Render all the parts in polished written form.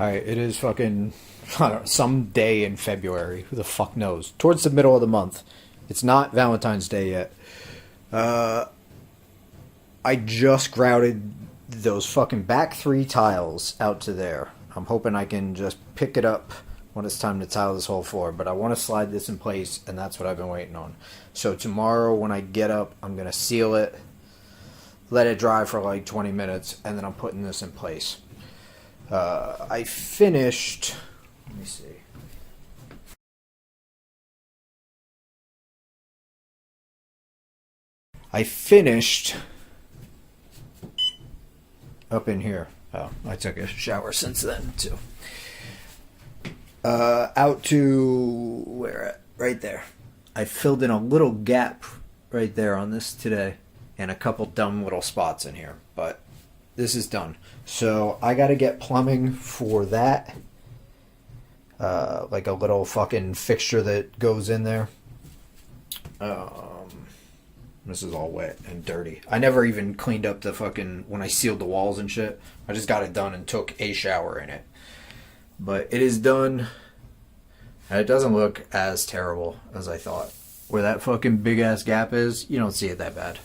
Alright, it is fucking, I don't know, some day in February. Who the fuck knows? Towards the middle of the month. It's not Valentine's Day yet. I just grouted those fucking back 3 tiles out to there. I'm hoping I can just pick it up when it's time to tile this whole floor. But I want to slide this in place, and that's what I've been waiting on. So tomorrow when I get up, I'm going to seal it, let it dry for like 20 minutes, and then I'm putting this in place. I finished... Let me see. I finished up in here. Oh, I took a shower since then, too. Out to... where at? Right there. I filled in a little gap right there on this today. And a couple dumb little spots in here. But this is done. So I gotta get plumbing for that. Like a little fucking fixture that goes in there. This is all wet and dirty. I never even cleaned up the fucking... when I sealed the walls and shit. I just got it done and took a shower in it. But it is done. And it doesn't look as terrible as I thought. Where that fucking big ass gap is, you don't see it that bad.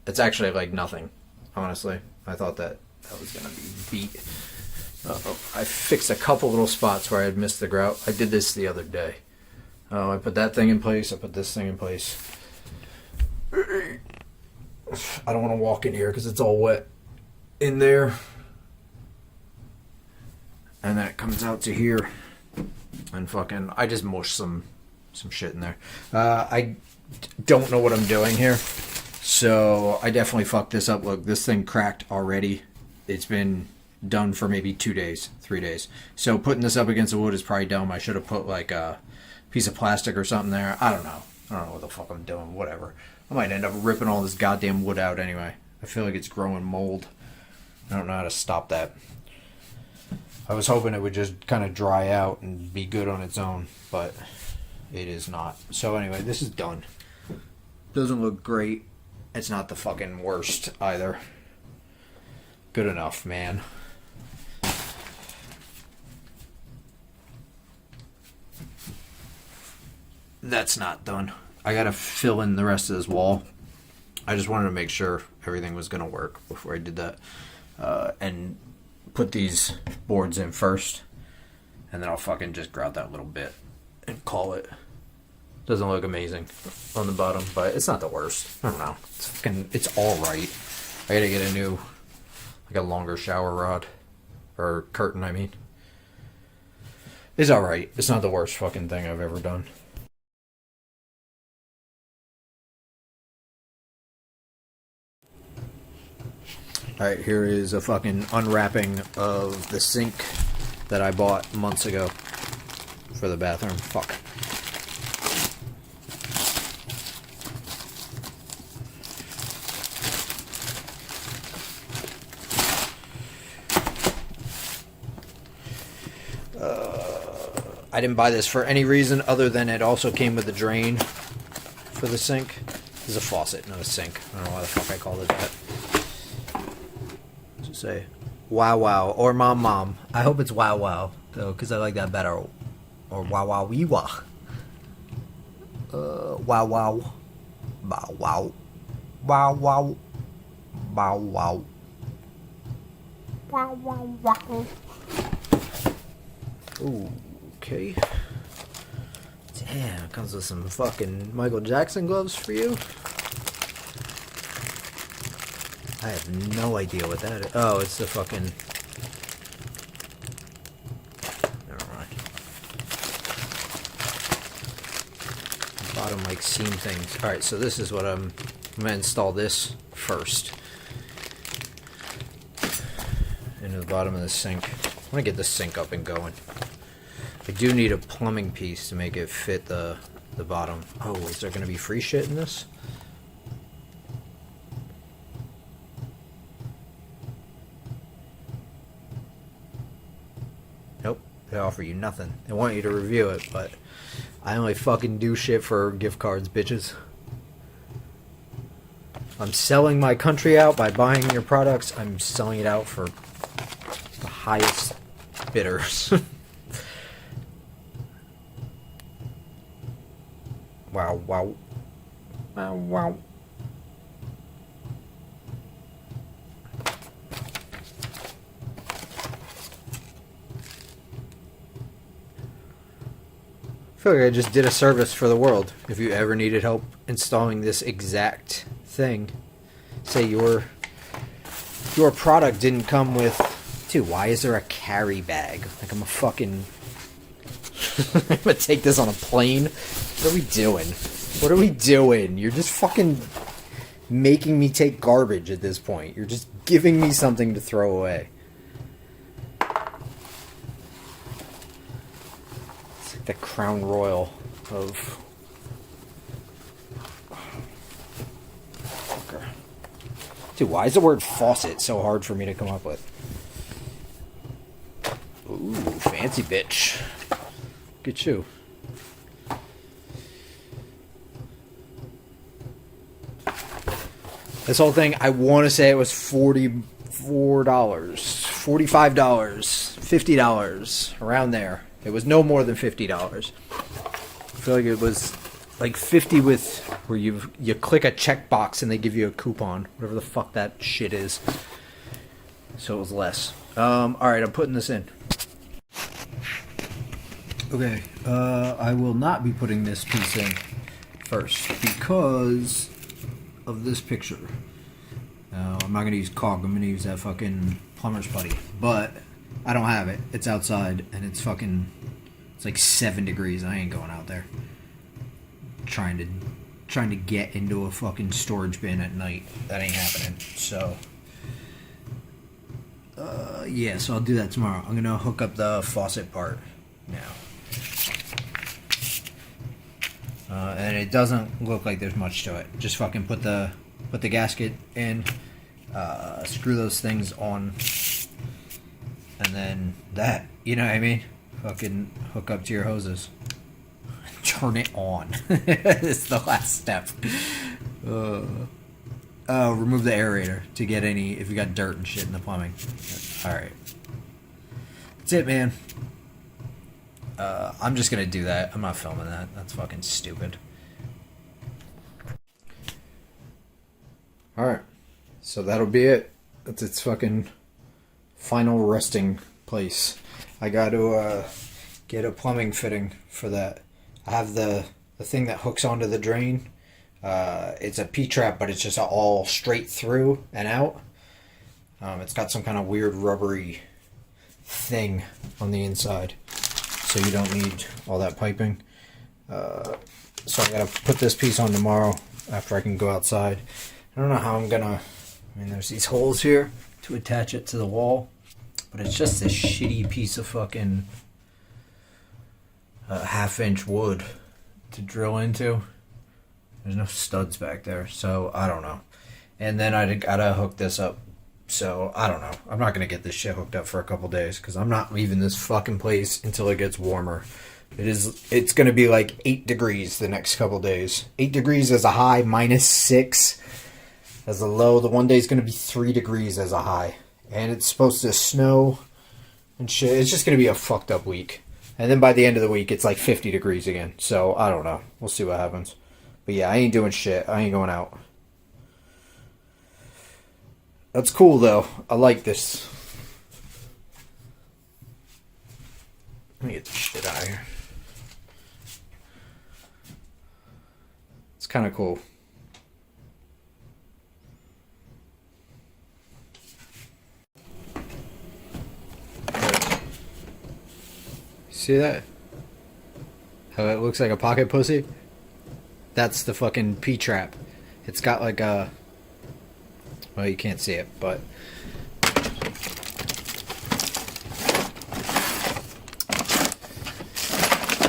It's actually like nothing, honestly. I thought that was gonna be beat. I fixed a couple little spots where I had missed the grout. I did this the other day. I put that thing in place. I put this thing in place. I don't want to walk in here because it's all wet in there. And then it comes out to here. And fucking, I just mushed some shit in there. I don't know what I'm doing here. So I definitely fucked this up. Look, this thing cracked already. It's been done for maybe 2 days, 3 days. So putting this up against the wood is probably dumb. I should have put like a piece of plastic or something there. I don't know. I don't know what the fuck I'm doing. Whatever. I might end up ripping all this goddamn wood out anyway. I feel like it's growing mold. I don't know how to stop that. I was hoping it would just kind of dry out and be good on its own, but it is not. So anyway, this is done. Doesn't look great. It's not the fucking worst either. Good enough, man. That's not done. I gotta fill in the rest of this wall. I just wanted to make sure everything was gonna work before I did that. And put these boards in first. And then I'll fucking just grout that little bit and call it. Doesn't look amazing on the bottom, but it's not the worst. I don't know. It's alright. I gotta get a new, like a longer shower rod. Or curtain, I mean. It's alright. It's not the worst fucking thing I've ever done. Alright, here is a fucking unwrapping of the sink that I bought months ago for the bathroom. Fuck. I didn't buy this for any reason other than it also came with a drain for the sink. This is a faucet, not a sink. I don't know why the fuck I called it that. Say WOWOW or mom. I hope it's WOWOW though, because I like that better. Or WOWOW. WOWOW. Bow wow. Bow wow. Bow wow. Wow wow wow. Ooh, okay. Damn, it comes with some fucking Michael Jackson gloves for you. I have no idea what that is. Oh, it's the fucking... Never mind. Bottom, like, seam things. Alright, so this is what I'm going to install this first. Into the bottom of the sink. I want to get the sink up and going. I do need a plumbing piece to make it fit the bottom. Oh, is there going to be free shit in this? Nope, they offer you nothing. They want you to review it, but I only fucking do shit for gift cards, bitches. I'm selling my country out by buying your products. I'm selling it out for the highest bitters. Wow, wow. Wow, wow. I feel like I just did a service for the world. If you ever needed help installing this exact thing, say your product didn't come with... Dude, why is there a carry bag? Like I'm a fucking... I'm gonna take this on a plane? What are we doing? What are we doing? You're just fucking making me take garbage at this point. You're just giving me something to throw away. The Crown Royal of... Fucker. Dude, why is the word faucet so hard for me to come up with? Ooh, fancy bitch. Look at you. This whole thing, I want to say it was $44, $45, $50, around there. It was no more than $50. I feel like it was like 50 with where you click a checkbox and they give you a coupon, whatever the fuck that shit is. So it was less. All right, I'm putting this in. Okay, I will not be putting this piece in first because of this picture. I'm not gonna use caulk. I'm gonna use that fucking plumber's putty, but I don't have it. It's outside, and it's like 7 degrees. I ain't going out there. Trying to get into a fucking storage bin at night. That ain't happening. So, yeah. So I'll do that tomorrow. I'm gonna hook up the faucet part now. And it doesn't look like there's much to it. Just fucking put the gasket in, screw those things on. And then that, you know what I mean? Fucking hook up to your hoses. Turn it on. It's the last step. Remove the aerator to get any, if you got dirt and shit in the plumbing. Alright. That's it, man. I'm just gonna do that. I'm not filming that. That's fucking stupid. Alright. So that'll be it. That's its fucking final resting place. I got to get a plumbing fitting for that. I have the thing that hooks onto the drain. It's a P-trap, but it's just all straight through and out. It's got some kind of weird rubbery thing on the inside, so you don't need all that piping. So I gotta put this piece on tomorrow after I can go outside. I don't know how I'm gonna... I mean, there's these holes here to attach it to the wall, but it's just this shitty piece of fucking half-inch wood to drill into. There's no studs back there, so I don't know. And then I gotta hook this up, so I don't know. I'm not gonna get this shit hooked up for a couple days because I'm not leaving this fucking place until it gets warmer. It's gonna be like 8 degrees the next couple days. 8 degrees as a high, -6 as a low. The one day is gonna be 3 degrees as a high, and it's supposed to snow and shit. It's just gonna be a fucked up week. And then by the end of the week, it's like 50 degrees again. So I don't know. We'll see what happens. But yeah, I ain't doing shit. I ain't going out. That's cool though. I like this. Let me get this shit out of here. It's kind of cool. See that? How it looks like a pocket pussy? That's the fucking P-trap. It's got like a... Well, you can't see it, but...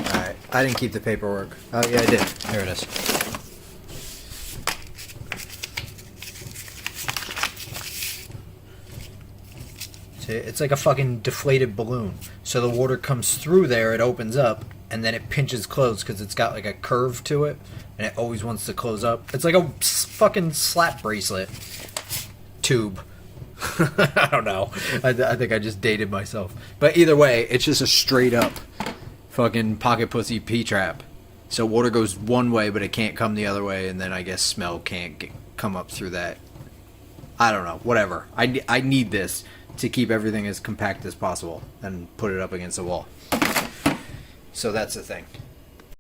Alright, I didn't keep the paperwork. Oh, yeah, I did. There it is. See, it's like a fucking deflated balloon. So the water comes through there, it opens up, and then it pinches closed because it's got like a curve to it, and it always wants to close up. It's like a fucking slap bracelet tube. I don't know. I think I just dated myself. But either way, it's just a straight up fucking pocket pussy P-trap. So water goes one way, but it can't come the other way, and then I guess smell can't come up through that. I don't know. Whatever. I need this to keep everything as compact as possible and put it up against the wall. So that's the thing.